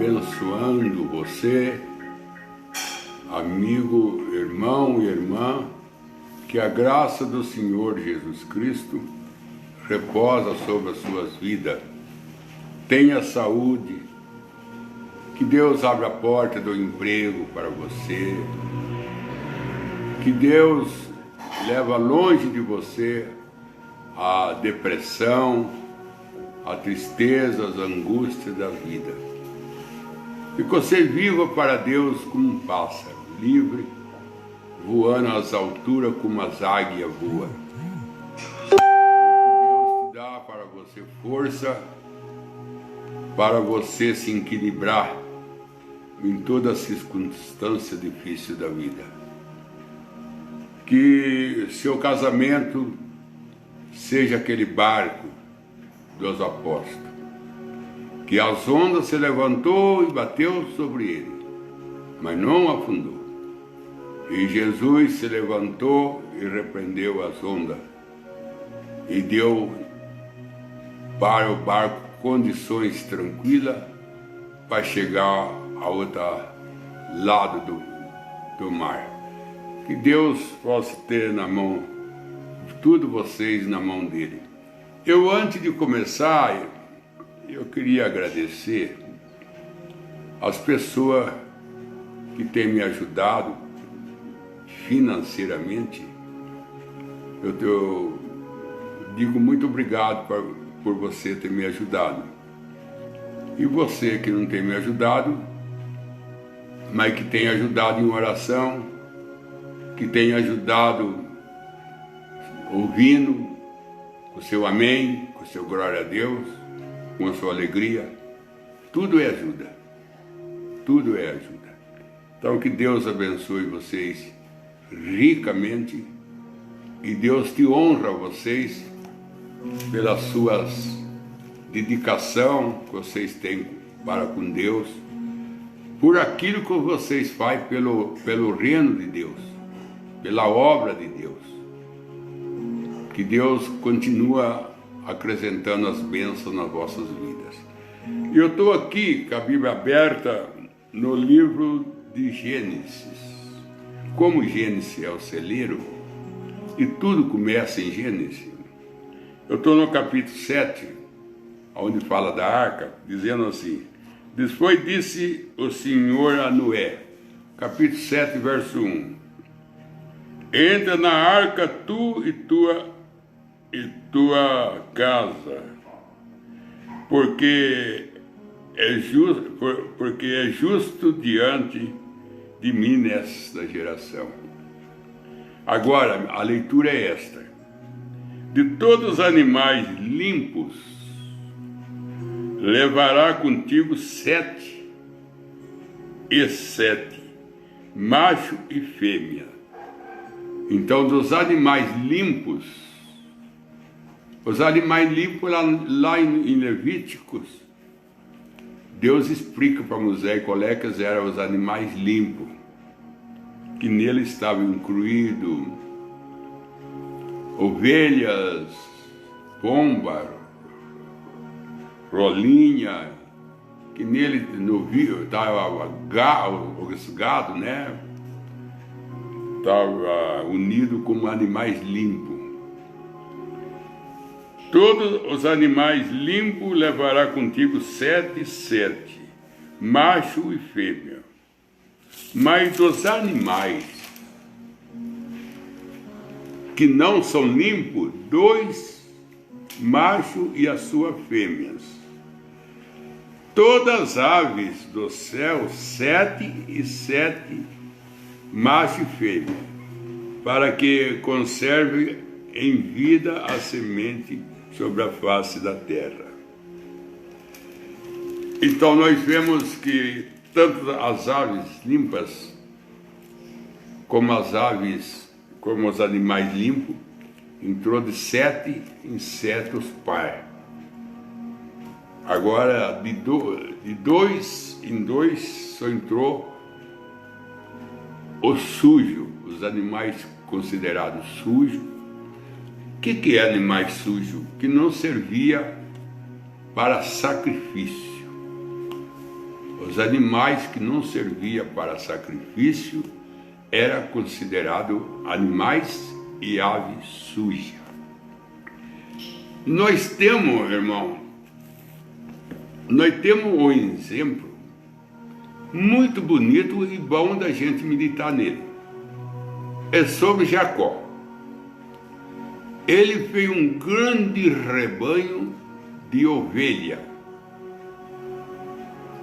abençoando você, amigo, irmão e irmã, que a graça do Senhor Jesus Cristo reposa sobre as suas vidas. Tenha saúde, que Deus abra a porta do emprego para você, que Deus leva longe de você a depressão, a tristeza, as angústias da vida. E que você viva para Deus como um pássaro, livre, voando às alturas como as águias voam. Que Deus te dá para você força, para você se equilibrar em toda circunstância difícil da vida. Que seu casamento seja aquele barco dos apóstolos, que as ondas se levantou e bateu sobre ele, mas não afundou. E Jesus se levantou e repreendeu as ondas e deu para o barco condições tranquilas para chegar ao outro lado do mar. Que Deus possa ter na mão, tudo vocês na mão dele. Eu, antes de começar, eu queria agradecer as pessoas que têm me ajudado financeiramente. Eu digo muito obrigado por você ter me ajudado. E você que não tem me ajudado, mas que tem ajudado em oração, que tem ajudado ouvindo com o seu amém, com o seu glória a Deus, com a sua alegria, tudo é ajuda, tudo é ajuda. Então que Deus abençoe vocês ricamente e Deus te honra vocês pelas suas dedicação que vocês têm para com Deus, por aquilo que vocês fazem pelo reino de Deus, pela obra de Deus. Que Deus continua acrescentando as bênçãos nas vossas vidas. E eu estou aqui com a Bíblia aberta no livro de Gênesis. Como Gênesis é o celeiro, e tudo começa em Gênesis, eu estou no capítulo 7, onde fala da arca, dizendo assim: depois disse o Senhor a Noé, capítulo 7, verso 1, entra na arca tu e tua casa, porque é justo diante de mim nesta geração. Agora, a leitura é esta: de todos os animais limpos, levará contigo 7 e 7, macho e fêmea. Então, dos animais limpos, os animais limpos lá em Levíticos, Deus explica para Moisés qual é que eram os animais limpos, que nele estavam incluídos ovelhas, pomba, rolinha, que nele no rio estava gado, né? Estava unido como animais limpos. Todos os animais limpos levará contigo 7 e 7, macho e fêmea. Mas dos animais que não são limpos, 2 macho e as suas fêmeas. Todas as aves do céu, 7 e 7, macho e fêmea, para que conserve em vida a semente sobre a face da terra. Então nós vemos que tanto as aves limpas como as aves, como os animais limpos, entrou de 7 em 7 os par. Agora de 2 em 2 só entrou o sujo, os animais considerados sujos. O que é animais sujos? Que não servia para sacrifício. Os animais que não serviam para sacrifício eram considerados animais e aves sujas. Nós temos, irmão, um exemplo muito bonito e bom da gente meditar nele. É sobre Jacó. Ele fez um grande rebanho de ovelha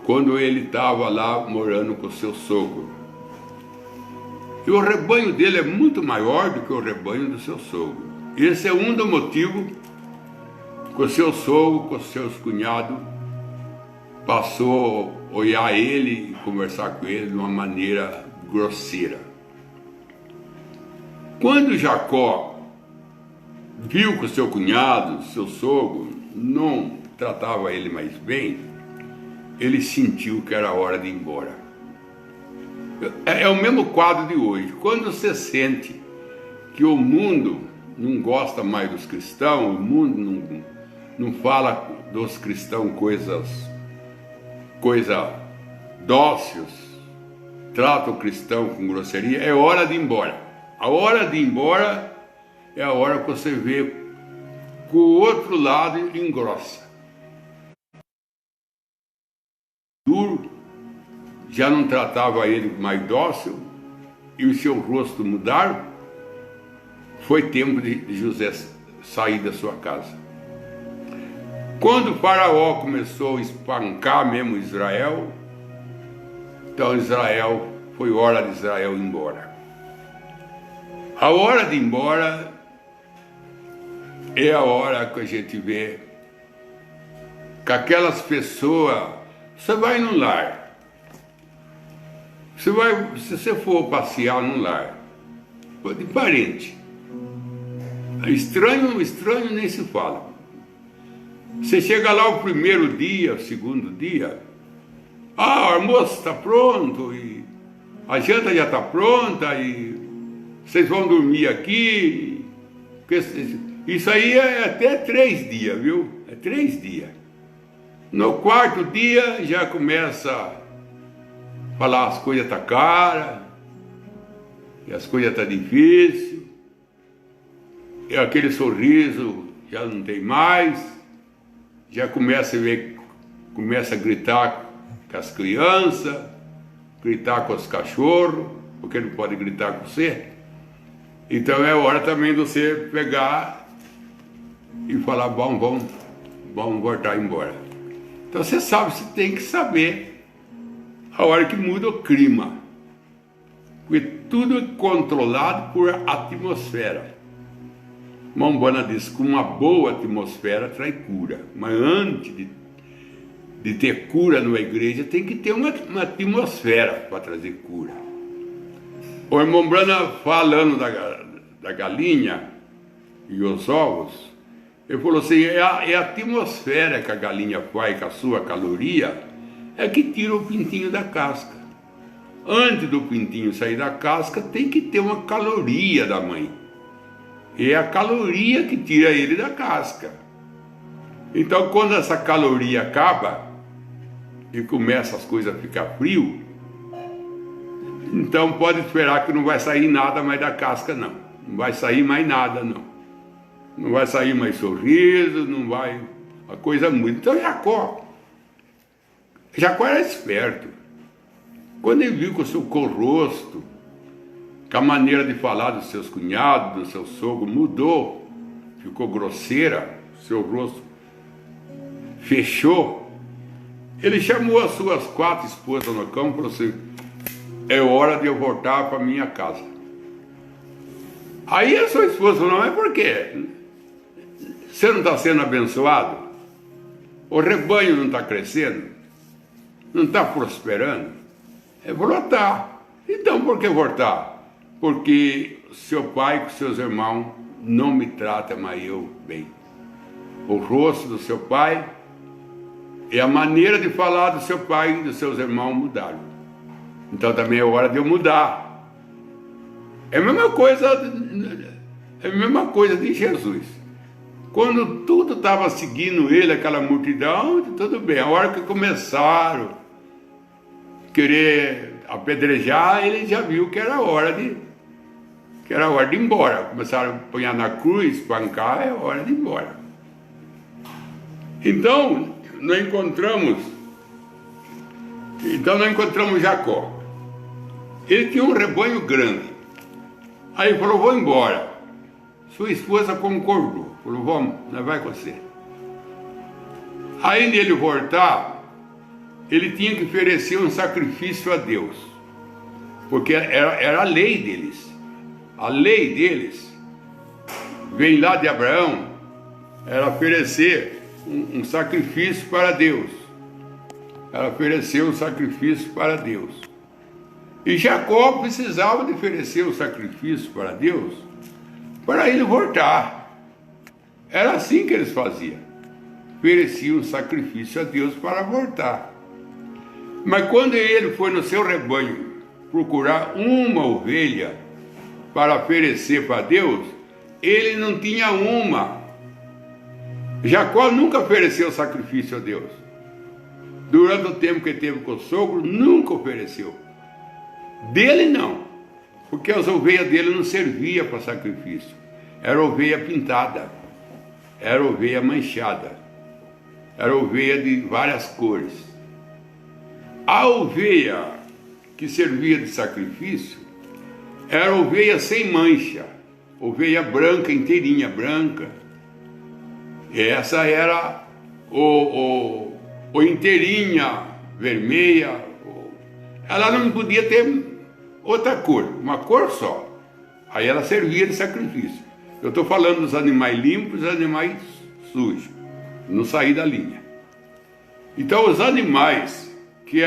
quando ele estava lá morando com seu sogro. E o rebanho dele é muito maior do que o rebanho do seu sogro. Esse é um dos motivos que o seu sogro, com seus cunhados, passou a olhar ele e conversar com ele de uma maneira grosseira. Quando Jacó viu que o seu cunhado, seu sogro, não tratava ele mais bem, ele sentiu que era hora de ir embora. É o mesmo quadro de hoje. Quando você sente que o mundo não gosta mais dos cristãos, o mundo não fala dos cristãos coisas dóceis, trata o cristão com grosseria, é hora de ir embora. A hora de ir embora é a hora que você vê que o outro lado engrossa. Duro, já não tratava ele mais dócil e o seu rosto mudaram. Foi tempo de José sair da sua casa. Quando o faraó começou a espancar mesmo Israel, então foi hora de Israel ir embora. A hora de ir embora é a hora que a gente vê que aquelas pessoas, você vai num lar, se você for passear num lar, de parente, estranho nem se fala. Você chega lá o primeiro dia, o segundo dia, o almoço está pronto, e a janta já está pronta, e vocês vão dormir aqui. Isso aí é até 3 dias, viu? É 3 dias. No quarto dia já começa a falar as coisas tá cara, e as coisas tá difícil, e aquele sorriso já não tem mais, já começa a gritar com as crianças, gritar com os cachorros, porque não pode gritar com você. Então é hora também de você pegar e falar, vamos voltar embora. Então você tem que saber a hora que muda o clima. Porque tudo é controlado por atmosfera. Mombana diz que uma boa atmosfera traz cura. Mas antes de ter cura numa igreja, tem que ter uma atmosfera para trazer cura. O irmão Brana, falando da galinha e os ovos, ele falou assim, é a atmosfera que a galinha faz com a sua caloria, é que tira o pintinho da casca. Antes do pintinho sair da casca, tem que ter uma caloria da mãe. E é a caloria que tira ele da casca. Então, quando essa caloria acaba e começa as coisas a ficar frio, então pode esperar que não vai sair nada mais da casca, não. Não vai sair mais nada, não. Não vai sair mais sorriso, não vai... A coisa muda. Então Jacó era esperto. Quando ele viu que o seu rosto, que a maneira de falar dos seus cunhados, do seu sogro mudou, ficou grosseira, seu rosto fechou, ele chamou as suas 4 esposas no campo e falou assim, é hora de eu voltar para minha casa. Aí a sua esposa falou, mas por quê? Você não está sendo abençoado? O rebanho não está crescendo? Não está prosperando? Ele falou, tá. Então por que voltar? Porque seu pai com seus irmãos não me trata mais eu bem. O rosto do seu pai e a maneira de falar do seu pai e dos seus irmãos mudaram. Então também é hora de eu mudar. É a mesma coisa de Jesus. Quando tudo estava seguindo ele, aquela multidão, tudo bem. A hora que começaram querer apedrejar, ele já viu que era hora de ir embora. Começaram a apanhar na cruz, espancar, é hora de ir embora. Então, nós encontramos Jacó. Ele tinha um rebanho grande. Aí ele falou, vou embora. Sua esposa concordou. Falou, vamos, nós vai com você. Aí nele voltar, ele tinha que oferecer um sacrifício a Deus. Porque era a lei deles. A lei deles vem lá de Abraão, era oferecer um sacrifício para Deus. Ela ofereceu um sacrifício para Deus. E Jacó precisava de oferecer um sacrifício para Deus para ele voltar. Era assim que eles faziam. Ofereciam um sacrifício a Deus para voltar. Mas quando ele foi no seu rebanho procurar uma ovelha para oferecer para Deus, ele não tinha uma. Jacó nunca ofereceu sacrifício a Deus. Durante o tempo que ele teve com o sogro, nunca ofereceu. Dele não, porque as ovelhas dele não serviam para sacrifício. Era ovelha pintada, era ovelha manchada, era ovelha de várias cores. A ovelha que servia de sacrifício era ovelha sem mancha, ovelha branca, inteirinha branca. E essa era o inteirinha vermelha. Ela não podia ter outra cor, uma cor só. Aí ela servia de sacrifício. Eu estou falando dos animais limpos e dos animais sujos, não sair da linha. Então os animais que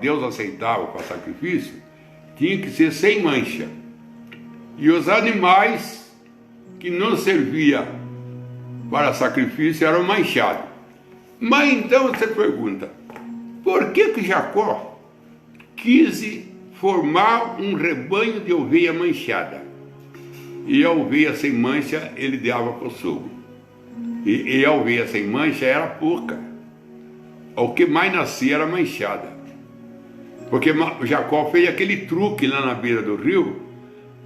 Deus aceitava para sacrifício tinham que ser sem mancha. E os animais que não serviam para sacrifício eram manchados. Mas então você pergunta, por que Jacó quis formar um rebanho de ovelha manchada? E a ovelha sem mancha ele dava para o sogro. E a ovelha sem mancha era pouca. O que mais nascia era manchada. Porque Jacó fez aquele truque lá na beira do rio,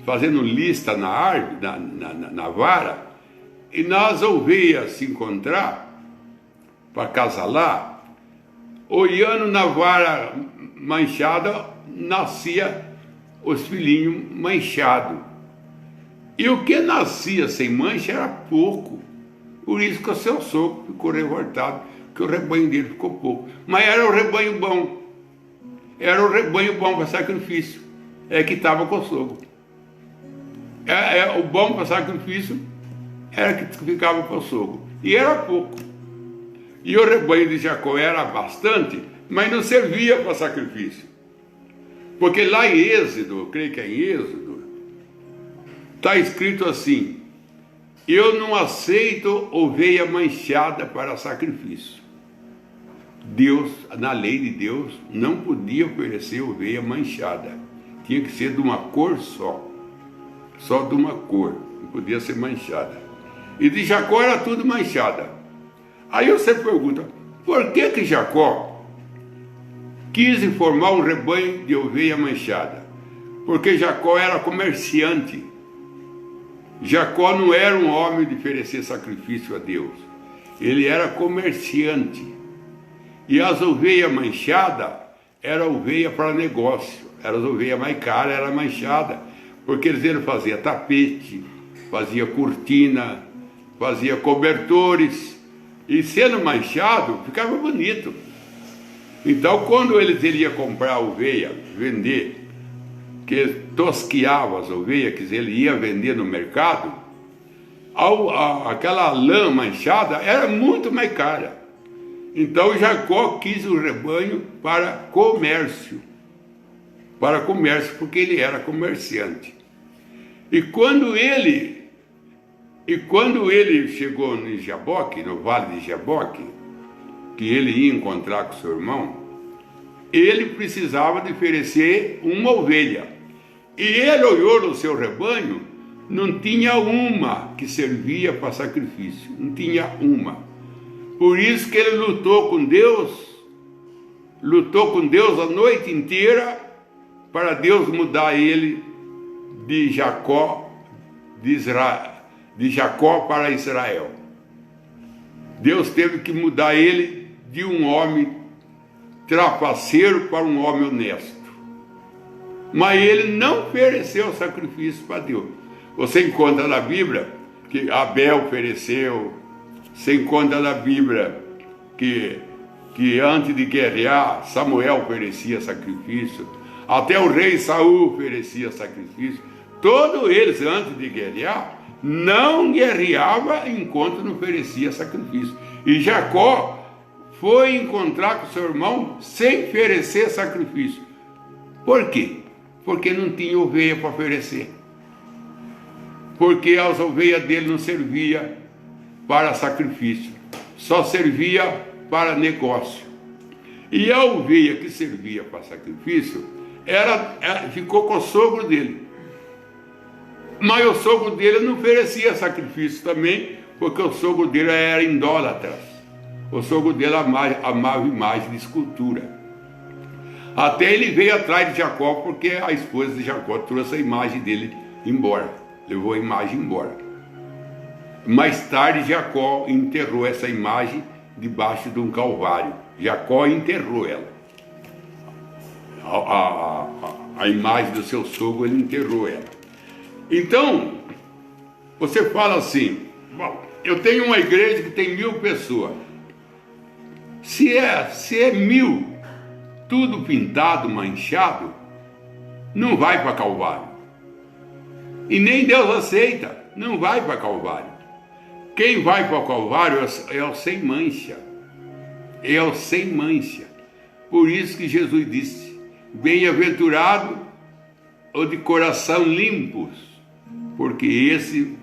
fazendo lista na árvore, na vara, e nas ovelhas se encontrar para casalar, olhando na vara manchada, nascia os filhinhos manchados. E o que nascia sem mancha era pouco. Por isso que o seu sogro ficou revoltado, que o rebanho dele ficou pouco. Mas era o rebanho bom. Era o rebanho bom para sacrifício. É que estava com o sogro. O bom para sacrifício era que ficava com o sogro. E era pouco. E o rebanho de Jacó era bastante, mas não servia para sacrifício. Porque lá em Êxodo, eu creio que é em Êxodo, está escrito assim: eu não aceito ovelha manchada para sacrifício. Deus, na lei de Deus, não podia oferecer ovelha manchada. Tinha que ser de uma cor só. Só de uma cor. Não podia ser manchada. E de Jacó era tudo manchada. Aí você pergunta, por que Jacó quis formar um rebanho de ovelha manchada? Porque Jacó era comerciante. Jacó não era um homem de oferecer sacrifício a Deus. Ele era comerciante. E as ovelhas manchadas eram ovelhas para negócio. Eram as ovelhas mais caras, era manchada. Porque eles faziam tapete, fazia cortina, fazia cobertores. E sendo manchado, ficava bonito. Então, quando eles iriam comprar a ovelha, vender, que tosquiava as ovelhas, que ele ia vender no mercado, aquela lã manchada era muito mais cara. Então Jacó quis o rebanho para comércio. Para comércio, porque ele era comerciante. E quando ele chegou em Jaboque, no vale de Jaboque, que ele ia encontrar com seu irmão, ele precisava de oferecer uma ovelha. E ele olhou no seu rebanho, não tinha uma que servia para sacrifício, não tinha uma. Por isso que ele lutou com Deus lutou com Deus a noite inteira para Deus mudar ele de Jacó, de Jacó para Israel. Deus teve que mudar ele de um homem trapaceiro para um homem honesto. Mas ele não ofereceu sacrifício para Deus. Você encontra na Bíblia que Abel ofereceu, você encontra na Bíblia que antes de guerrear, Samuel oferecia sacrifício, até o rei Saul oferecia sacrifício. Todos eles, antes de guerrear, não guerreava enquanto não oferecia sacrifício. E Jacó foi encontrar com seu irmão sem oferecer sacrifício. Por quê? Porque não tinha ovelha para oferecer. Porque as ovelhas dele não serviam para sacrifício, só servia para negócio. E a ovelha que servia para sacrifício ficou com o sogro dele. Mas o sogro dele não oferecia sacrifício também, porque o sogro dele era idólatra. O sogro dele amava imagem de escultura. Até ele veio atrás de Jacó, porque a esposa de Jacó trouxe a imagem dele embora, levou a imagem embora. Mais tarde Jacó enterrou essa imagem debaixo de um calvário. Jacó enterrou ela. A imagem do seu sogro, ele enterrou ela. Então, você fala assim, bom, eu tenho uma igreja que tem 1000 pessoas. Se é 1000, tudo pintado, manchado, não vai para Calvário. E nem Deus aceita, não vai para Calvário. Quem vai para o Calvário é o sem mancha. É o sem mancha. Por isso que Jesus disse, bem-aventurado o de coração limpos, porque esse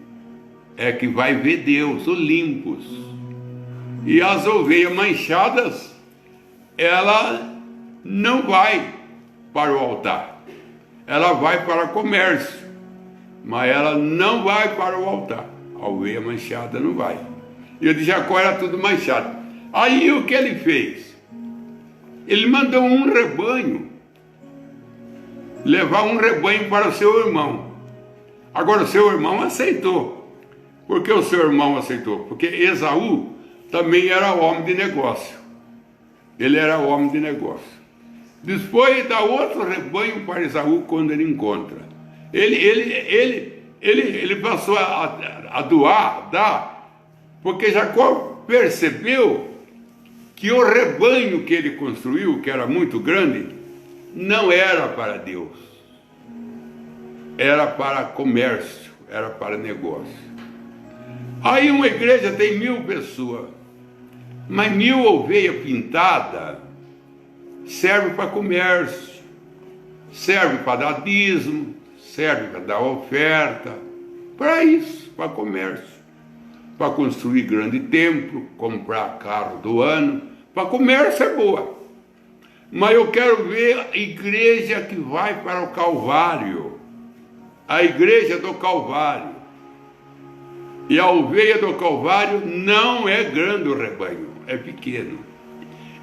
é que vai ver Deus, os limpos. E as ovelhas manchadas, ela não vai para o altar, ela vai para o comércio, mas ela não vai para o altar. A ovelha manchada não vai. E o de Jacó era tudo manchado. Aí o que ele fez? Ele mandou um rebanho, levar um rebanho para o seu irmão. Agora o seu irmão aceitou. Por que o seu irmão aceitou? Porque Esaú também era homem de negócio. Ele era homem de negócio. Depois dá outro rebanho para Esaú quando ele encontra. Ele passou a dar, porque Jacó percebeu que o rebanho que ele construiu, que era muito grande, não era para Deus. Era para comércio, era para negócio. Aí uma igreja tem 1000 pessoas, mas 1000 ovelhas pintadas serve para comércio, serve para dar dízimo, serve para dar oferta, para isso, para comércio, para construir grande templo, comprar carro do ano, para comércio é boa. Mas eu quero ver a igreja que vai para o Calvário, a igreja do Calvário. E a ovelha do Calvário não é grande o rebanho, é pequeno.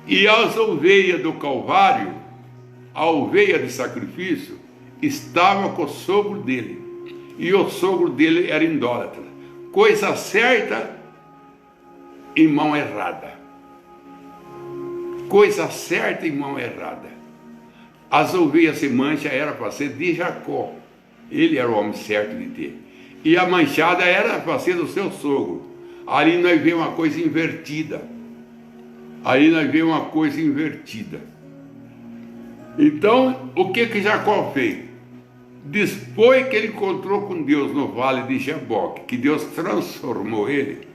E as ovelhas do Calvário, a ovelha de sacrifício, estava com o sogro dele. E o sogro dele era idólatra. Coisa certa em mão errada. Coisa certa em mão errada. As ovelhas sem mancha era para ser de Jacó. Ele era o homem certo de ter. E a manchada era para ser do seu sogro. Ali nós vemos uma coisa invertida. Aí nós vemos uma coisa invertida. Então, o que Jacó fez? Depois que ele encontrou com Deus no vale de Jaboque, que Deus transformou ele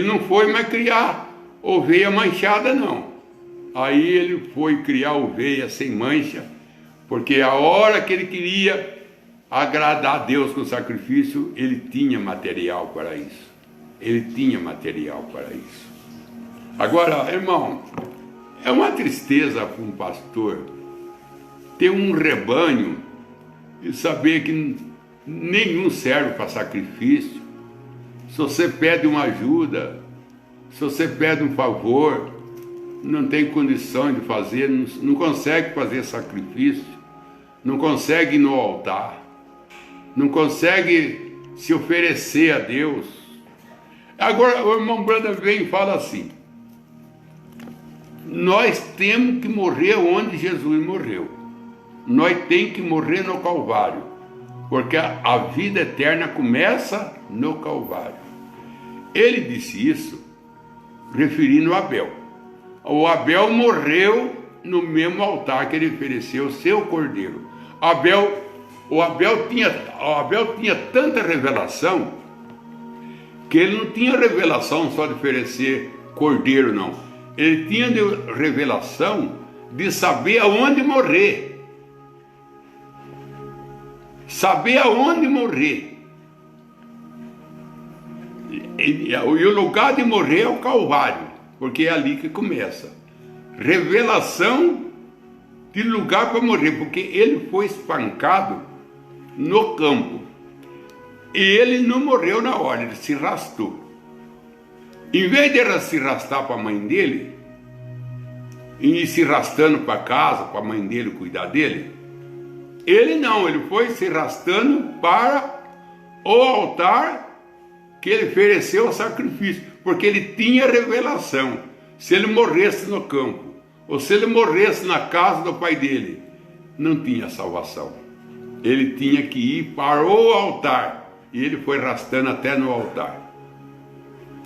não foi mais criar ovelha manchada, não. Aí ele foi criar ovelha sem mancha, porque a hora que ele queria agradar a Deus com o sacrifício, ele tinha material para isso. Ele tinha material para isso. Agora, irmão, é uma tristeza para um pastor ter um rebanho e saber que nenhum serve para sacrifício. Se você pede uma ajuda, se você pede um favor, não tem condição de fazer, não consegue fazer sacrifício, não consegue ir no altar, não consegue se oferecer a Deus. Agora o irmão Branham vem e fala assim: nós temos que morrer onde Jesus morreu. Nós temos que morrer no Calvário, porque a vida eterna começa no Calvário. Ele disse isso referindo a Abel. O Abel morreu no mesmo altar que ele ofereceu o seu cordeiro. O Abel tinha tanta revelação que ele não tinha revelação só de oferecer cordeiro, não. Ele tinha revelação de saber aonde morrer. Saber aonde morrer. E o lugar de morrer é o Calvário, porque é ali que começa. Revelação de lugar para morrer, porque ele foi espancado no campo. E ele não morreu na hora, ele se arrastou. Em vez de ela se arrastar para a mãe dele, e ir se arrastando para casa, para a mãe dele cuidar dele, ele não, ele foi se arrastando para o altar que ele ofereceu o sacrifício, porque ele tinha revelação. Se ele morresse no campo, ou se ele morresse na casa do pai dele, não tinha salvação. Ele tinha que ir para o altar, e ele foi arrastando até no altar.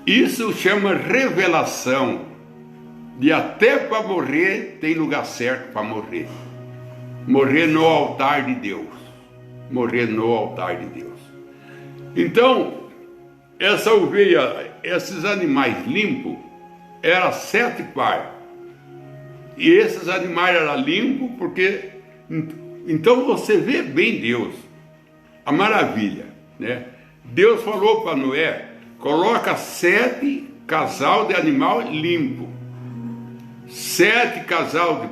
Isso chama revelação, de até para morrer tem lugar certo para morrer. Morrer no altar de Deus. Morrer no altar de Deus. Então, essa ovelha, esses animais limpos, eram 7 pares. E esses animais eram limpos porque... Então você vê bem Deus. A maravilha, né? Deus falou para Noé: coloca 7 casal de animal limpo. 7 casal de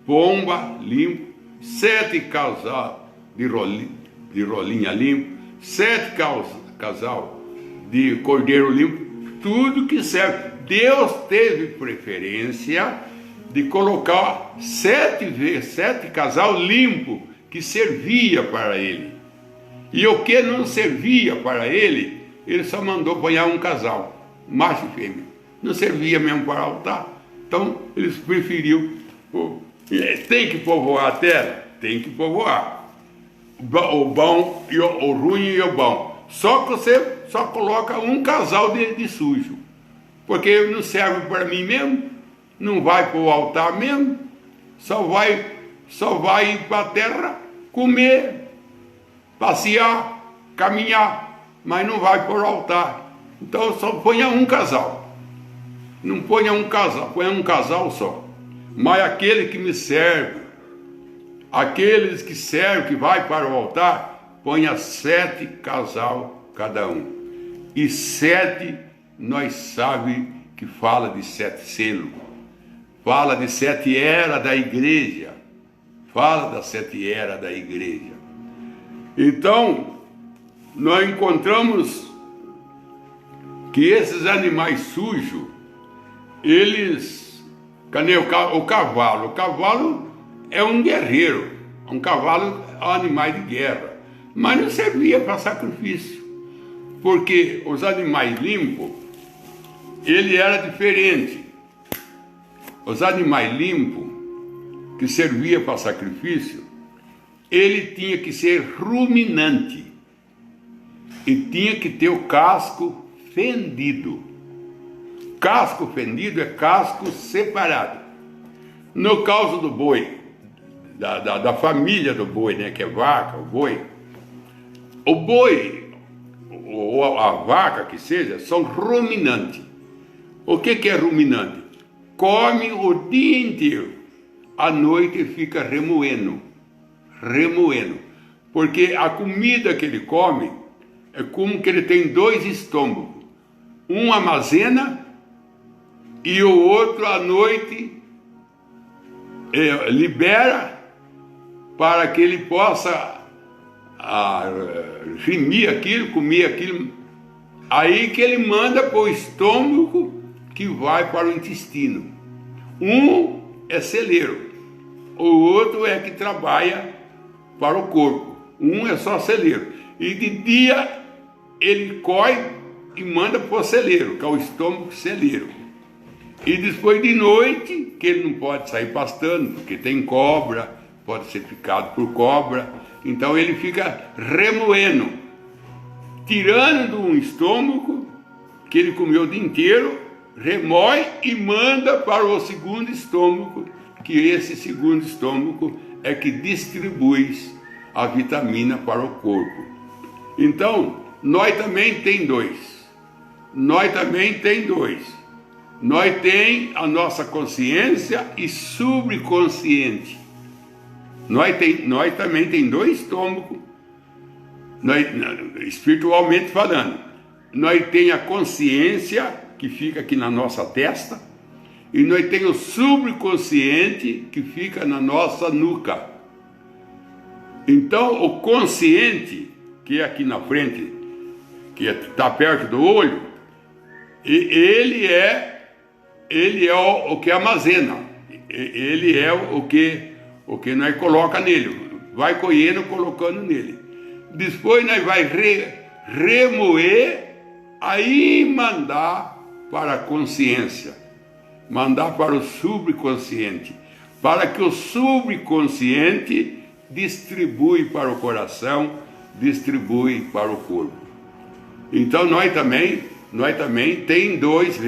pomba limpo. 7 casal de rolinha limpo. 7 casal de cordeiro limpo. Tudo que serve. Deus teve preferência de colocar 7 casal limpo que servia para ele. E o que não servia para ele, ele só mandou apanhar um casal, macho e fêmea. Não servia mesmo para altar. Então, eles preferiu. Tem que povoar a terra? Tem que povoar. O bom, o ruim e o bom. Só que você só coloca um casal de sujo. Porque não serve para mim mesmo, não vai para o altar mesmo, só vai ir para a terra comer, passear, caminhar, mas não vai para o altar. Então só ponha um casal. Não ponha um casal, ponha um casal só. Mas aquele que me serve, aqueles que servem, que vai para o altar, ponha 7 casal cada um. E 7, nós sabemos que fala de 7 selos. Fala de 7 eras da igreja. Fala das 7 eras da igreja. Então, nós encontramos que esses animais sujos, eles... Cadê o cavalo? O cavalo é um guerreiro. Um cavalo é um animal de guerra. Mas não servia para sacrifício. Porque os animais limpos, ele era diferente. Os animais limpos, que servia para sacrifício, ele tinha que ser ruminante. E tinha que ter o casco fendido. Casco fendido é casco separado. No caso do boi, da família do boi, né, que é vaca, o boi, ou a vaca que seja, são ruminantes. O que é ruminante? Come o dia inteiro, à noite fica remoendo, porque a comida que ele come é como que ele tem 2 estômagos, um armazena e o outro à noite libera para que ele possa remir aquilo, comer aquilo, aí que ele manda para o estômago que vai para o intestino. Um é celeiro, o outro é que trabalha para o corpo. Um é só celeiro. E de dia ele corre e manda para o celeiro, que é o estômago celeiro. E depois de noite, que ele não pode sair pastando, porque tem cobra, pode ser picado por cobra, então ele fica remoendo, tirando de um estômago que ele comeu o dia inteiro, remoe e manda para o segundo estômago, que esse segundo estômago é que distribui a vitamina para o corpo. Então, nós também tem dois. Nós tem a nossa consciência e subconsciente. Nós também tem dois estômagos, espiritualmente falando. Nós tem a consciência que fica aqui na nossa testa e nós tem o subconsciente que fica na nossa nuca. Então o consciente, que é aqui na frente, que está perto do olho, ele é o que armazena, ele é o que nós coloca nele, vai colhendo, colocando nele. Depois nós vai remoer, aí mandar para a consciência, mandar para o subconsciente, para que o subconsciente distribui para o coração, distribui para o corpo. Então nós também tem dois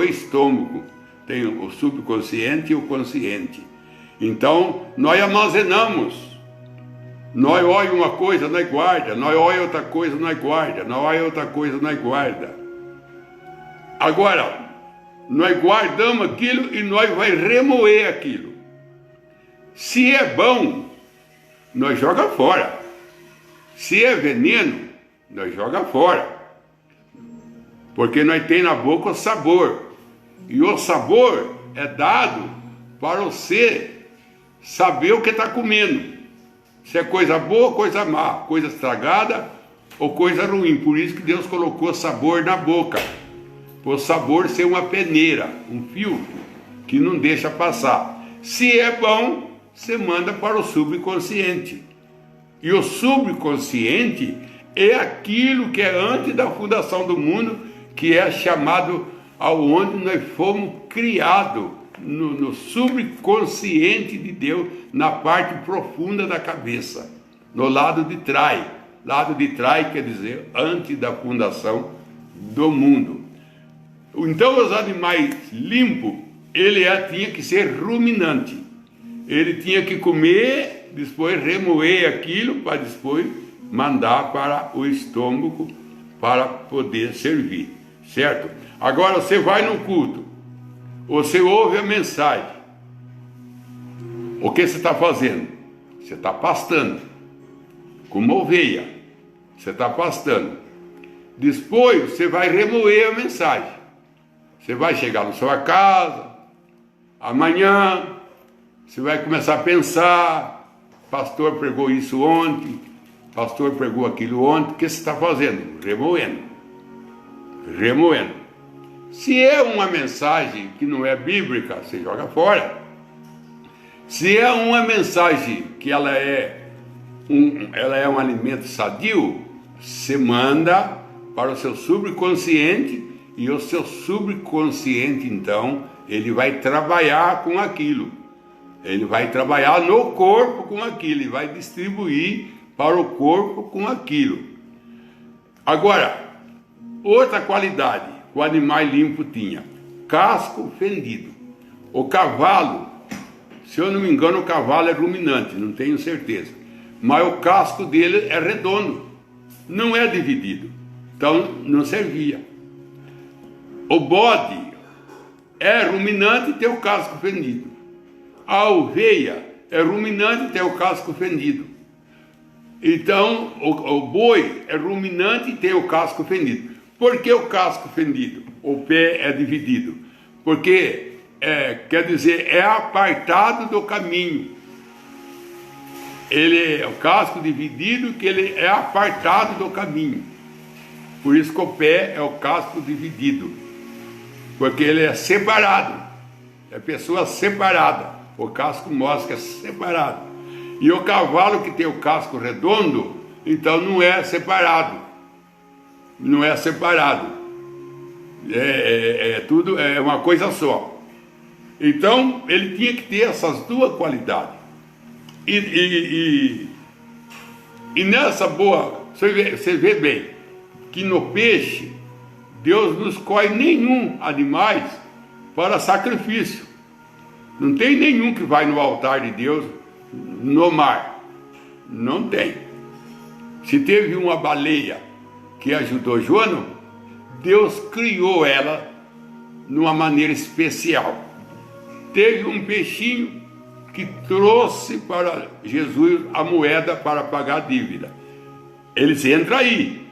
estômagos, tem o subconsciente e o consciente. Então nós armazenamos, nós olha uma coisa, nós guarda, nós olha outra coisa, nós guarda, nós olha outra coisa, nós guarda. Agora, nós guardamos aquilo e nós vai remoer aquilo. Se é bom, nós joga fora. Se é veneno, nós joga fora. Porque nós tem na boca o sabor. E o sabor é dado para você saber o que está comendo. Se é coisa boa ou coisa má, coisa estragada ou coisa ruim. Por isso que Deus colocou sabor na boca. Por sabor ser uma peneira, um filtro que não deixa passar. Se é bom, você manda para o subconsciente. E o subconsciente é aquilo que é antes da fundação do mundo, que é chamado aonde nós fomos criados, no subconsciente de Deus, na parte profunda da cabeça, no lado de trás. Lado de trás quer dizer antes da fundação do mundo. Então os animais limpos, ele tinha que ser ruminante. Ele tinha que comer, depois remoer aquilo, para depois mandar para o estômago para poder servir, certo? Agora você vai no culto, você ouve a mensagem. O que você está fazendo? Você está pastando, como uma ovelha, você está pastando. Depois você vai remoer a mensagem. Você vai chegar na sua casa, amanhã, você vai começar a pensar, pastor pregou isso ontem, pastor pregou aquilo ontem, o que você está fazendo? Remoendo. Se é uma mensagem que não é bíblica, você joga fora. Se é uma mensagem que ela é um alimento sadio, você manda para o seu subconsciente, e o seu subconsciente, então, ele vai trabalhar com aquilo. Ele vai trabalhar no corpo com aquilo, e vai distribuir para o corpo com aquilo. Agora, outra qualidade que o animal limpo tinha: casco fendido. O cavalo, se eu não me engano, o cavalo é ruminante, não tenho certeza, mas o casco dele é redondo, não é dividido, então não servia. O bode é ruminante e tem o casco fendido. A ovelha é ruminante e tem o casco fendido. Então, o boi é ruminante e tem o casco fendido. Por que o casco fendido? O pé é dividido. Porque, quer dizer, é apartado do caminho. Ele é o casco dividido, que ele é apartado do caminho. Por isso que o pé é o casco dividido. Porque ele é separado. é pessoa separada. O casco mostra que é separado. E o cavalo que tem o casco redondo, então não é separado. Não é separado. Tudo é uma coisa só. Então ele tinha que ter essas duas qualidades. E nessa boa, você vê bem que no peixe Deus não escolhe nenhum animais para sacrifício. Não tem nenhum que vai no altar de Deus no mar. Não tem. Se teve uma baleia que ajudou Jonas, Deus criou ela de uma maneira especial. Teve um peixinho que trouxe para Jesus a moeda para pagar a dívida. Eles entram aí.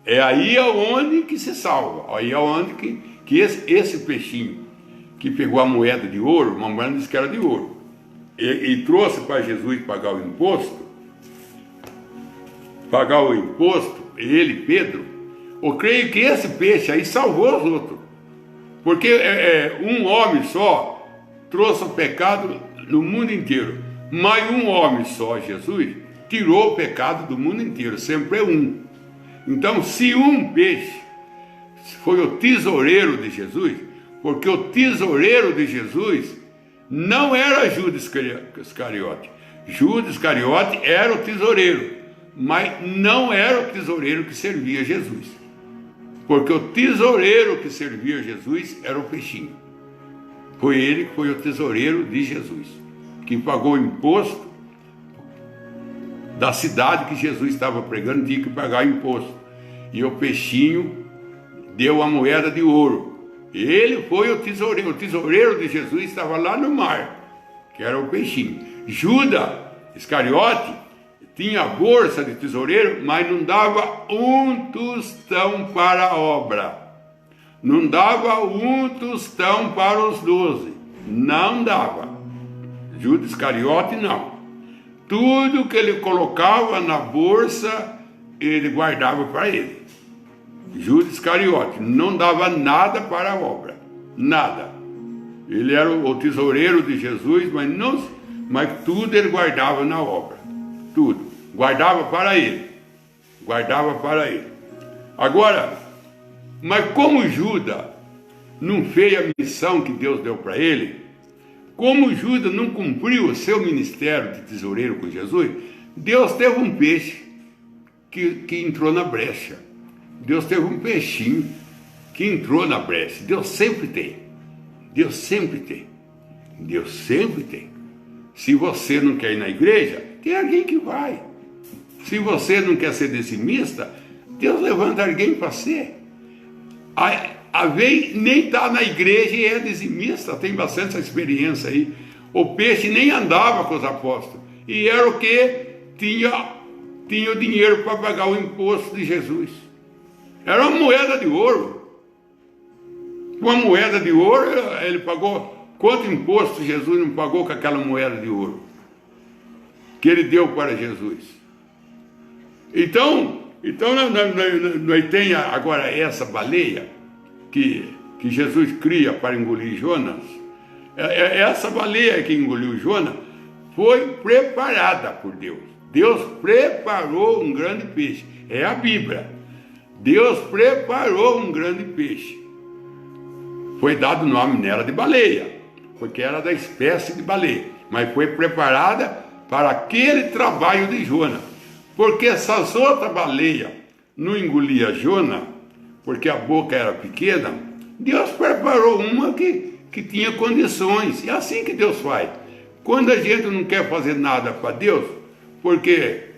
É aí aonde que se salva. Aí aonde que esse peixinho que pegou a moeda de ouro, uma moeda disse que era de ouro, e trouxe para Jesus pagar o imposto, ele, Pedro, eu creio que esse peixe aí salvou os outros. Porque um homem só trouxe o pecado no mundo inteiro. Mas um homem só, Jesus, tirou o pecado do mundo inteiro. Sempre é um. Então, se um peixe foi o tesoureiro de Jesus, porque o tesoureiro de Jesus não era Judas Iscariote. Judas Iscariote era o tesoureiro, mas não era o tesoureiro que servia Jesus. Porque o tesoureiro que servia Jesus era o peixinho. Foi ele que foi o tesoureiro de Jesus, que pagou o imposto da cidade que Jesus estava pregando, tinha que pagar imposto. E o peixinho deu a moeda de ouro. Ele foi o tesoureiro de Jesus estava lá no mar, que era o peixinho. Judas Iscariote tinha a bolsa de tesoureiro, mas não dava um tostão para a obra. Não dava um tostão para os 12. Não dava. Judas Iscariote não. Tudo que ele colocava na bolsa, ele guardava para ele. Judas Iscariote não dava nada para a obra. Nada. Ele era o tesoureiro de Jesus, mas tudo ele guardava na obra. Tudo. Guardava para ele. Guardava para ele. Agora, mas como Judas não fez a missão que Deus deu para ele, como Judas não cumpriu o seu ministério de tesoureiro com Jesus, Deus teve um peixe que entrou na brecha. Deus teve um peixinho que entrou na brecha. Deus sempre tem. Deus sempre tem. Deus sempre tem. Se você não quer ir na igreja, tem alguém que vai. Se você não quer ser dizimista, Deus levanta alguém para ser. A vez nem está na igreja e é dizimista, tem bastante essa experiência aí. O peixe nem andava com os apóstolos. E era o que tinha o dinheiro para pagar o imposto de Jesus. Era uma moeda de ouro. Uma moeda de ouro, ele pagou. Quanto imposto Jesus não pagou com aquela moeda de ouro que ele deu para Jesus? Então nós tem agora essa baleia que Jesus cria para engolir Jonas. Essa baleia que engoliu Jonas foi preparada por Deus. Deus preparou um grande peixe. É a Bíblia. Deus preparou um grande peixe. Foi dado o nome nela de baleia, porque era da espécie de baleia, mas foi preparada para aquele trabalho de Jonas. Porque essas outras baleias não engoliam Jonas, porque a boca era pequena. Deus preparou uma que tinha condições. É assim que Deus faz. Quando a gente não quer fazer nada para Deus, porque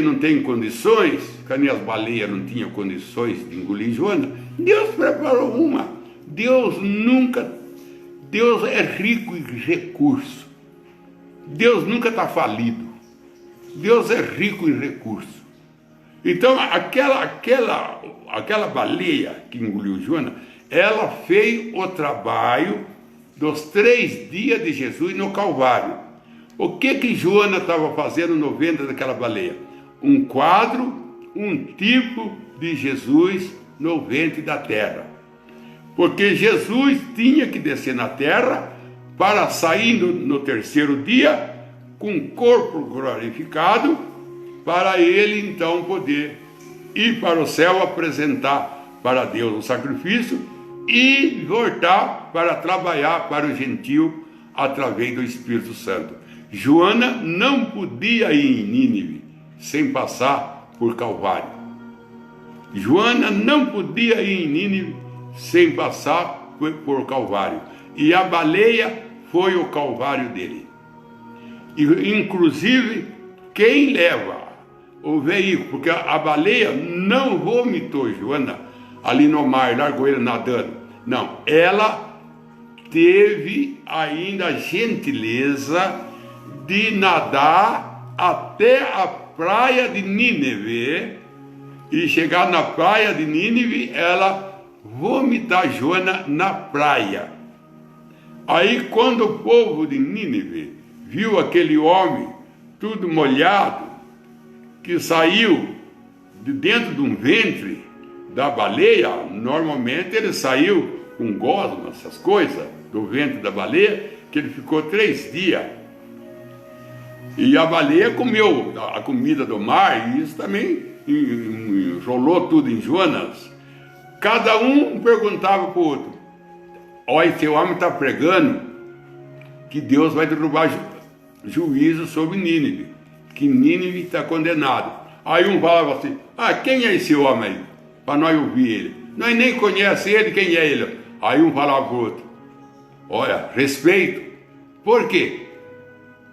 não tem condições, que nem as baleias não tinham condições de engolir Jonas, Deus preparou uma. Deus é rico em recurso. Deus nunca está falido. Deus é rico em recurso. Então aquela baleia que engoliu Jonas, ela fez o trabalho dos 3 dias de Jesus no Calvário. O que Jonas estava fazendo no ventre daquela baleia? Um quadro, um tipo de Jesus no ventre da terra. Porque Jesus tinha que descer na terra para sair no terceiro dia com o corpo glorificado, para ele então poder ir para o céu, apresentar para Deus o sacrifício e voltar para trabalhar para o gentio através do Espírito Santo. Joana não podia ir em Nínive sem passar por Calvário. Joana não podia ir em Nínive sem passar por Calvário. E a baleia foi o Calvário dele. E, inclusive, quem leva o veículo, porque a baleia não vomitou Joana ali no mar, largou ele nadando. Não, ela teve ainda a gentileza de nadar até a praia de Nínive e chegar na praia de Nínive, ela vomitar Joana na praia. Aí quando o povo de Nínive viu aquele homem tudo molhado, que saiu de dentro de um ventre da baleia, normalmente ele saiu com gosma, essas coisas, do ventre da baleia, que ele ficou 3 dias. E a baleia comeu a comida do mar, e isso também enrolou tudo em Jonas. Cada um perguntava para o outro: olha, esse homem está pregando que Deus vai derrubar juízo sobre Nínive, que Nínive está condenado. Aí um falava assim: ah, quem é esse homem aí? Para nós ouvir ele. Nós nem conhecemos ele, quem é ele? Aí um falava para o outro: olha, respeito. Por quê?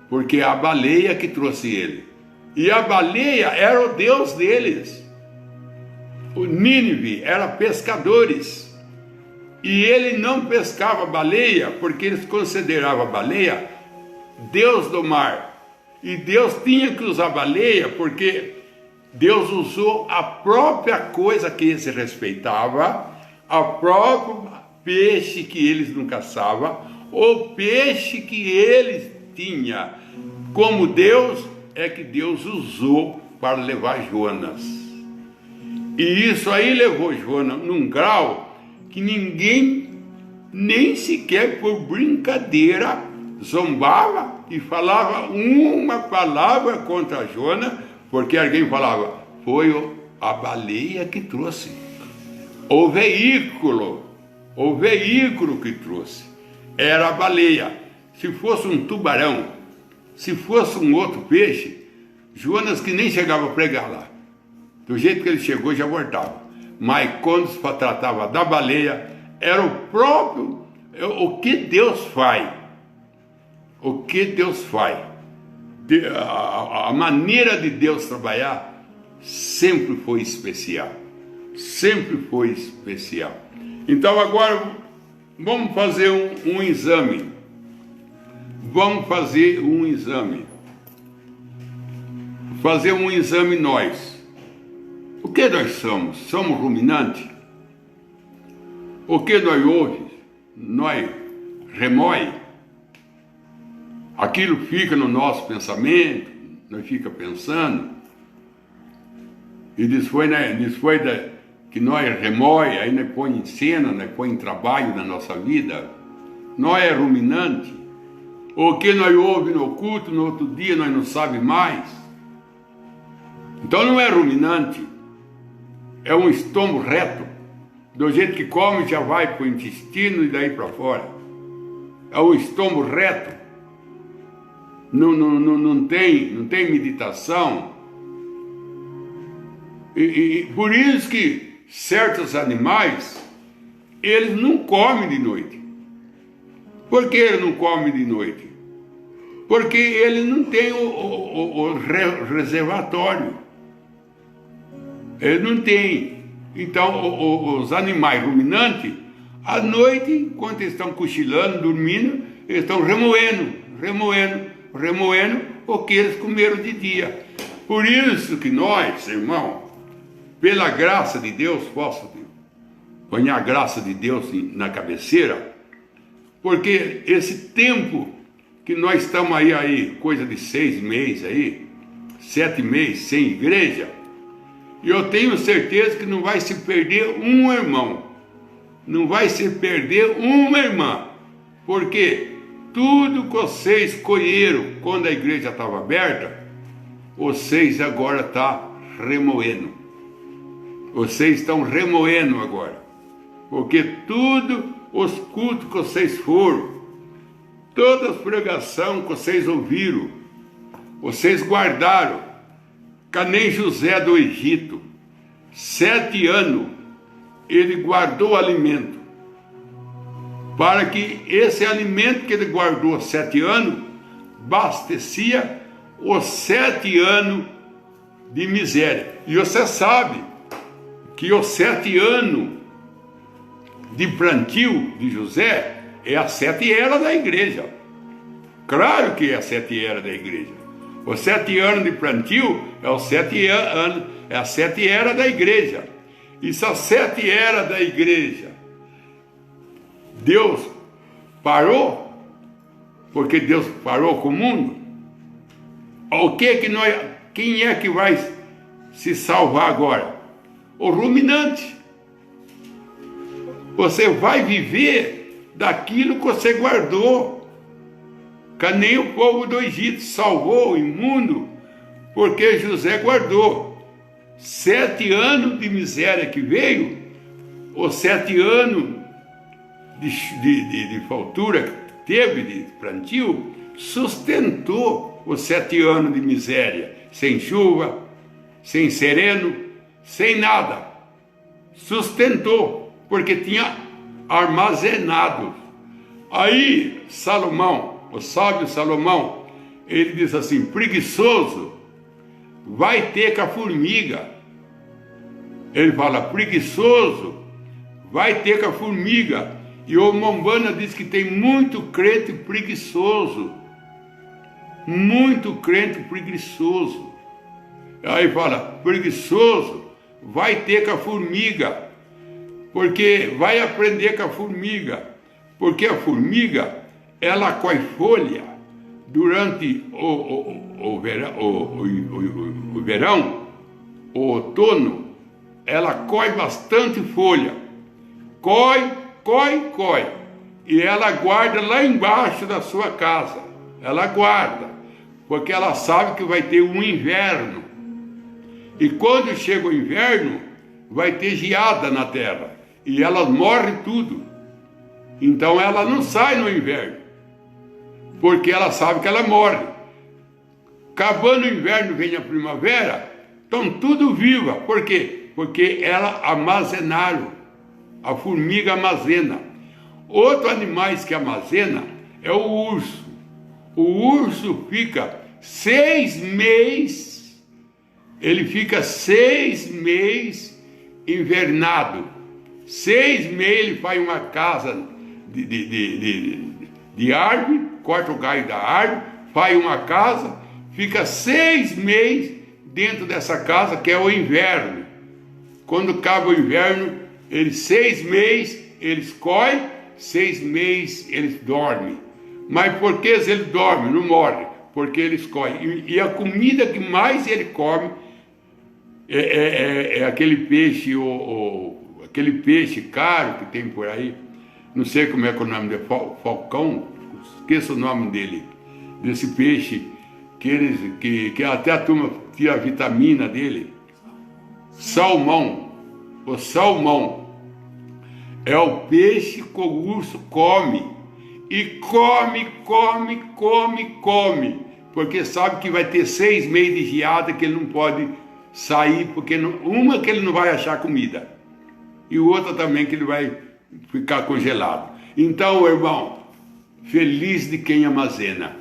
Porque é a baleia que trouxe ele. E a baleia era o Deus deles. O Nínive era pescadores. E ele não pescava baleia, porque eles consideravam a baleia Deus do mar. E Deus tinha que usar baleia, porque Deus usou a própria coisa que eles respeitavam, a própria peixe que eles não caçavam, o peixe que eles tinham como Deus, é que Deus usou para levar Jonas. E isso aí levou Jonas num grau que ninguém, nem sequer por brincadeira, zombava e falava uma palavra contra Jonas, porque alguém falava: foi a baleia que trouxe, o veículo que trouxe era a baleia. Se fosse um tubarão, se fosse um outro peixe, Jonas que nem chegava a pregar lá, do jeito que ele chegou já voltava. Mas quando se tratava da baleia, era o próprio, o que Deus faz, o que Deus faz, a maneira de Deus trabalhar sempre foi especial, sempre foi especial. Então agora vamos fazer um exame. Vamos fazer um exame. Fazer um exame nós. O que nós somos? Somos ruminantes? O que nós ouvimos? Nós remói? Aquilo fica no nosso pensamento, nós fica pensando. E depois que nós remói, aí nós põe em cena, nós põe em trabalho na nossa vida. Nós é ruminante. O que nós ouvimos no culto, no outro dia nós não sabemos mais. Então não é ruminante, é um estômago reto. Do jeito que come já vai para o intestino e daí para fora. É um estômago reto. Não tem meditação. E por isso que certos animais, eles não comem de noite. Por que ele não come de noite? Porque ele não tem o reservatório. Ele não tem. Então, os animais ruminantes, à noite, enquanto eles estão cochilando, dormindo, eles estão remoendo o que eles comeram de dia. Por isso que nós, irmão, pela graça de Deus, posso põe a graça de Deus na cabeceira, porque esse tempo que nós estamos aí, coisa de 6 meses aí, 7 meses sem igreja, e eu tenho certeza que não vai se perder um irmão, não vai se perder uma irmã, porque tudo que vocês colheram quando a igreja estava aberta, vocês agora estão remoendo. Vocês estão remoendo agora. Porque tudo os cultos que vocês foram, todas as pregações que vocês ouviram, vocês guardaram. Que nem José do Egito, 7 anos, ele guardou o alimento. Para que esse alimento que ele guardou 7 anos, abastecia os 7 anos de miséria. E você sabe que os 7 anos de plantio de José é a 7 eras da igreja. Claro que é a 7 eras da igreja. Os 7 anos de plantio é os 7 anos, é a 7 eras da igreja. E essas 7 eras da igreja, Deus parou, porque Deus parou com o mundo. O que que nós, quem é que vai se salvar agora? O ruminante. Você vai viver daquilo que você guardou. Que nem o povo do Egito salvou o imundo, porque José guardou 7 anos de miséria que veio, ou 7 anos de faltura que teve, de plantio, sustentou os 7 anos de miséria, sem chuva, sem sereno, sem nada. Sustentou, porque tinha armazenado. Aí Salomão, o sábio Salomão, ele diz assim: preguiçoso vai ter com a formiga. Ele fala: preguiçoso vai ter com a formiga. E o Mombana diz que tem muito crente preguiçoso. Muito crente preguiçoso. Aí fala: preguiçoso vai ter com a formiga. Porque vai aprender com a formiga. Porque a formiga, ela colhe folha durante o verão, o outono, ela colhe bastante folha. Colhe. E ela guarda lá embaixo da sua casa. Ela guarda, porque ela sabe que vai ter um inverno. E quando chega o inverno, vai ter geada na terra. E ela morre tudo. Então ela não sai no inverno, porque ela sabe que ela morre. Acabando o inverno, vem a primavera, estão tudo viva. Por quê? Porque ela armazenaram. A formiga armazena. Outro animais que armazena é o urso. O urso fica 6 meses, ele fica 6 meses invernado. 6 meses ele faz uma casa de árvore, corta o galho da árvore, faz uma casa, fica 6 meses dentro dessa casa, que é o inverno. Quando acaba o inverno, eles 6 meses eles colhem, 6 meses eles dormem. Mas por que eles dormem? Não morrem, porque eles colhem. E a comida que mais ele come é aquele peixe, aquele peixe caro que tem por aí. Não sei como é que é o nome dele, falcão, esqueço o nome dele, desse peixe, que até a turma tira a vitamina dele. Salmão. O salmão é o peixe que o urso come. E come, porque sabe que vai ter 6 meses de geada, que ele não pode sair, porque uma que ele não vai achar comida, e outra também que ele vai ficar congelado. Então, irmão, feliz de quem armazena,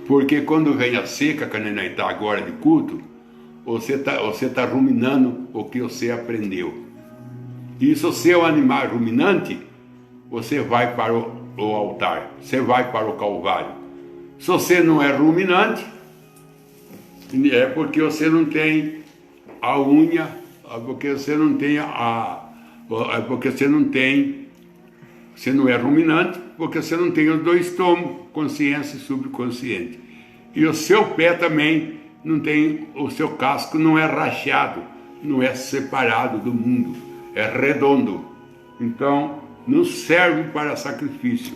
porque quando vem a seca, que a gente está agora de culto, você tá ruminando o que você aprendeu. E se você é um animal ruminante, você vai para o altar, você vai para o Calvário. Se você não é ruminante, é porque você não tem a unha, porque você não tem você não é ruminante, porque você não tem os 2 estômagos, consciência e subconsciente. E o seu pé também não tem, o seu casco não é rachado, não é separado do mundo, é redondo. Então, não serve para sacrifício.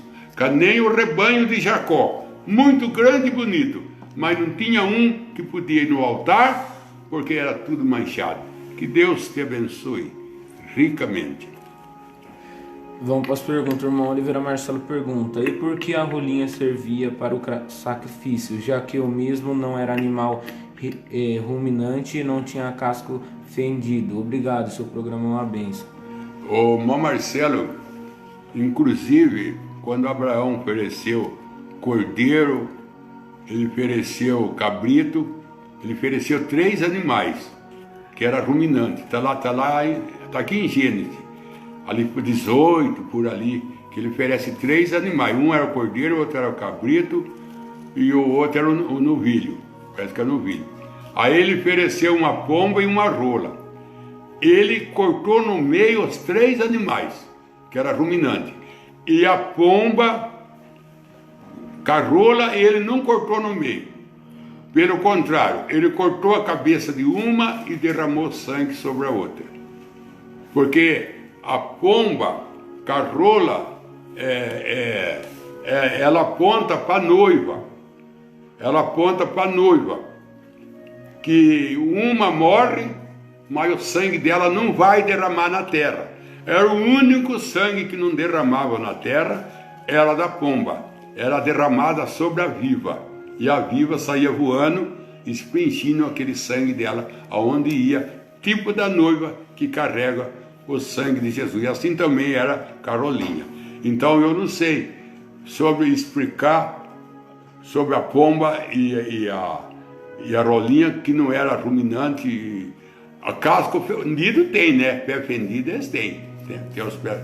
nem o rebanho de Jacó, muito grande e bonito, mas não tinha um que podia ir no altar, porque era tudo manchado. Que Deus te abençoe ricamente. Vamos para as perguntas. O irmão Oliveira Marcelo pergunta: e por que a rolinha servia para o sacrifício, já que o mesmo não era animal ruminante e não tinha casco fendido? Obrigado, seu programa é uma bênção. O irmão Marcelo, inclusive, quando Abraão ofereceu cordeiro, ele ofereceu cabrito, ele ofereceu 3 animais, que era ruminante. Está aqui em Gênesis, ali por 18, por ali, que ele oferece 3 animais. Um era o cordeiro, o outro era o cabrito e o outro era o novilho, parece que era o novilho. Aí ele ofereceu uma pomba e uma rola. Ele cortou no meio os 3 animais, que era ruminante. E a pomba, carola, ele não cortou no meio. Pelo contrário, ele cortou a cabeça de uma e derramou sangue sobre a outra. Porque a pomba, carola, ela aponta para a noiva. Ela aponta para a noiva. Que uma morre, mas o sangue dela não vai derramar na terra. Era o único sangue que não derramava na terra, era da pomba. Era derramada sobre a viva. E a viva saía voando, espremgindo aquele sangue dela, aonde ia, tipo da noiva que carrega o sangue de Jesus. E assim também era Carolinha. Então eu não sei sobre explicar sobre a pomba e a rolinha, que não era ruminante. A casco fendido tem, né? Pé fendido eles têm, né? Tem os pés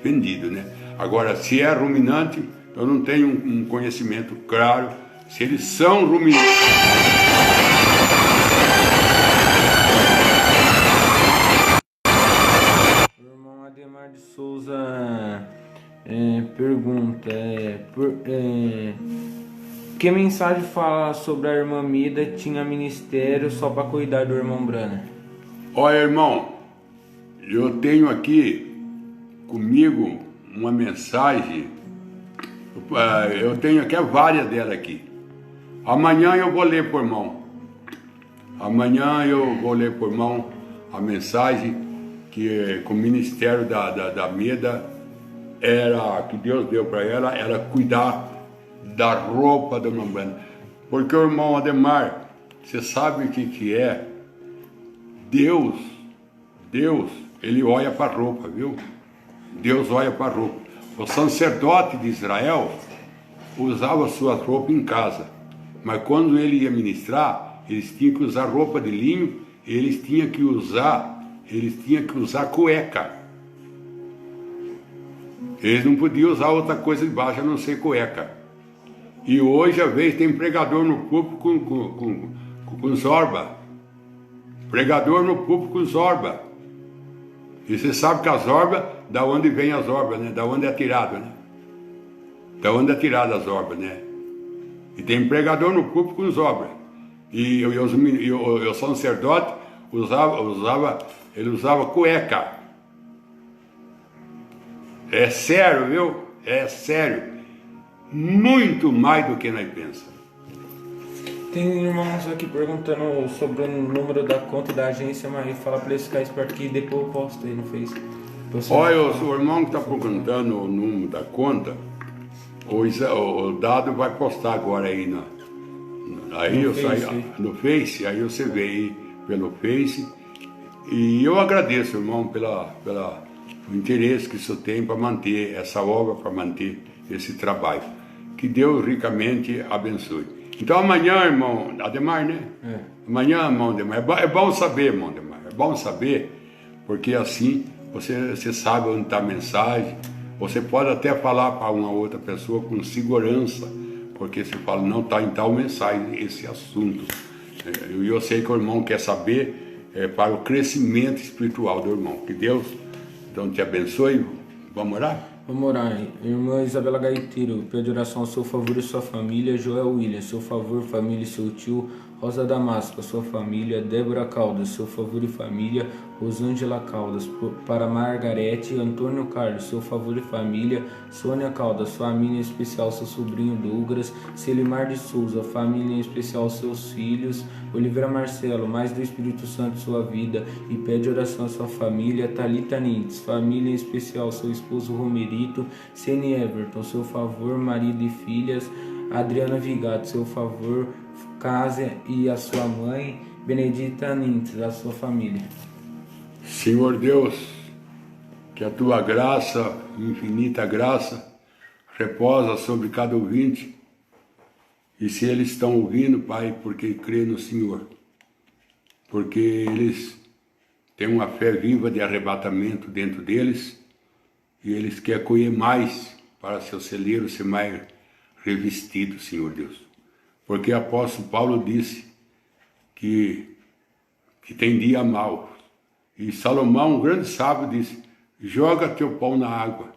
fendidos, né? Agora, se é ruminante, eu não tenho um conhecimento claro se eles são ruminantes. O irmão Ademar de Souza pergunta: que mensagem fala sobre a irmã Mida tinha ministério só para cuidar do irmão Brana? Olha, irmão, eu tenho aqui comigo uma mensagem, eu tenho aqui várias delas aqui. Amanhã eu vou ler por mão. Amanhã eu vou ler por mão a mensagem que o ministério da Mida era, que Deus deu para ela cuidar da roupa do irmão Brana. Porque o irmão Ademar, você sabe o que é? Deus, ele olha para a roupa, viu? Deus olha para a roupa. O sacerdote de Israel usava suas roupas em casa, mas quando ele ia ministrar, eles tinham que usar roupa de linho, eles tinham que usar cueca. Eles não podiam usar outra coisa debaixo a não ser cueca. E hoje, às vezes, tem pregador no púlpito com zorba. Pregador no púlpito com zorba. E você sabe que a zorba, da onde vem a zorba, né? Da onde é tirada, né? Da onde é tirada a zorba, né? E tem pregador no púlpito com zorba. E o sacerdote ele usava cueca. É sério, viu? É sério. Muito mais do que nós pensamos. Tem irmãos aqui perguntando sobre o número da conta da agência, mas fala para eles ficarem esperto que depois eu posto aí no Face. Olha, o irmão que está perguntando o número da conta, o dado vai postar agora aí no Face, aí você vê aí pelo Face. E eu agradeço, irmão, pelo interesse que você tem para manter essa obra, para manter esse trabalho. Que Deus ricamente abençoe. Então amanhã, irmão Ademar, né? Amanhã, irmão Ademar, é bom saber, irmão Ademar, é bom saber, porque assim você sabe onde está a mensagem, você pode até falar para uma outra pessoa com segurança, porque você fala, não está em tal mensagem esse assunto. E eu sei que o irmão quer saber para o crescimento espiritual do irmão. Que Deus então te abençoe. Vamos orar? Vamos orar. Irmã Isabela Gaiteiro, pede oração ao seu favor e sua família. Joel William, seu favor, família e seu tio Rosa Damasco, sua família, Débora Caldas, seu favor e família, Rosângela Caldas, para Margarete, Antônio Carlos, seu favor e família, Sônia Caldas, família em especial, seu sobrinho Douglas, Selimar de Souza, família em especial, seus filhos, Oliveira Marcelo, mais do Espírito Santo, sua vida, e pede oração à sua família, Thalita Nintes, família em especial, seu esposo Romerito, Cene Everton, seu favor, marido e filhas, Adriana Vigato, seu favor, Cásia e a sua mãe, Benedita Nintes, a sua família. Senhor Deus, que a tua graça, infinita graça, reposa sobre cada ouvinte. E se eles estão ouvindo, Pai, porque crê no Senhor, porque eles têm uma fé viva de arrebatamento dentro deles, e eles querem colher mais para seu celeiro ser mais revestido, Senhor Deus. Porque o apóstolo Paulo disse que tem dia mau. E Salomão, um grande sábio, disse: joga teu pão na água.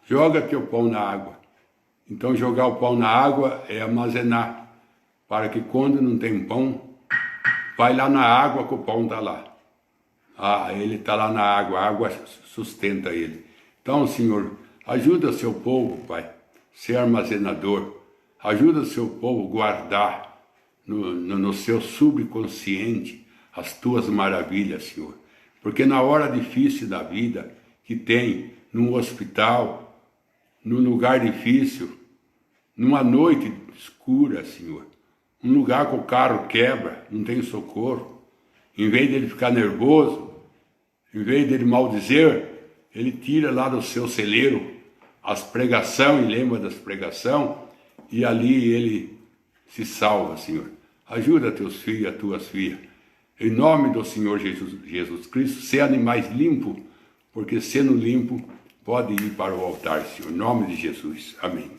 Joga teu pão na água. Então jogar o pão na água é armazenar, para que quando não tem pão, vai lá na água que o pão está lá. Ele está lá na água, a água sustenta ele. Então, Senhor, ajuda o seu povo, Pai, ser armazenador. Ajuda o seu povo a guardar no seu subconsciente as tuas maravilhas, Senhor. Porque na hora difícil da vida, que tem num hospital, num lugar difícil, numa noite escura, Senhor, um lugar que o carro quebra, não tem socorro, em vez dele ficar nervoso, em vez dele maldizer, ele tira lá do seu celeiro as pregações e lembra das pregações, e ali ele se salva, Senhor. Ajuda teus filhos e as tuas filhas. Em nome do Senhor Jesus Cristo, ser animais limpos, porque sendo limpo, pode ir para o altar, Senhor. Em nome de Jesus. Amém.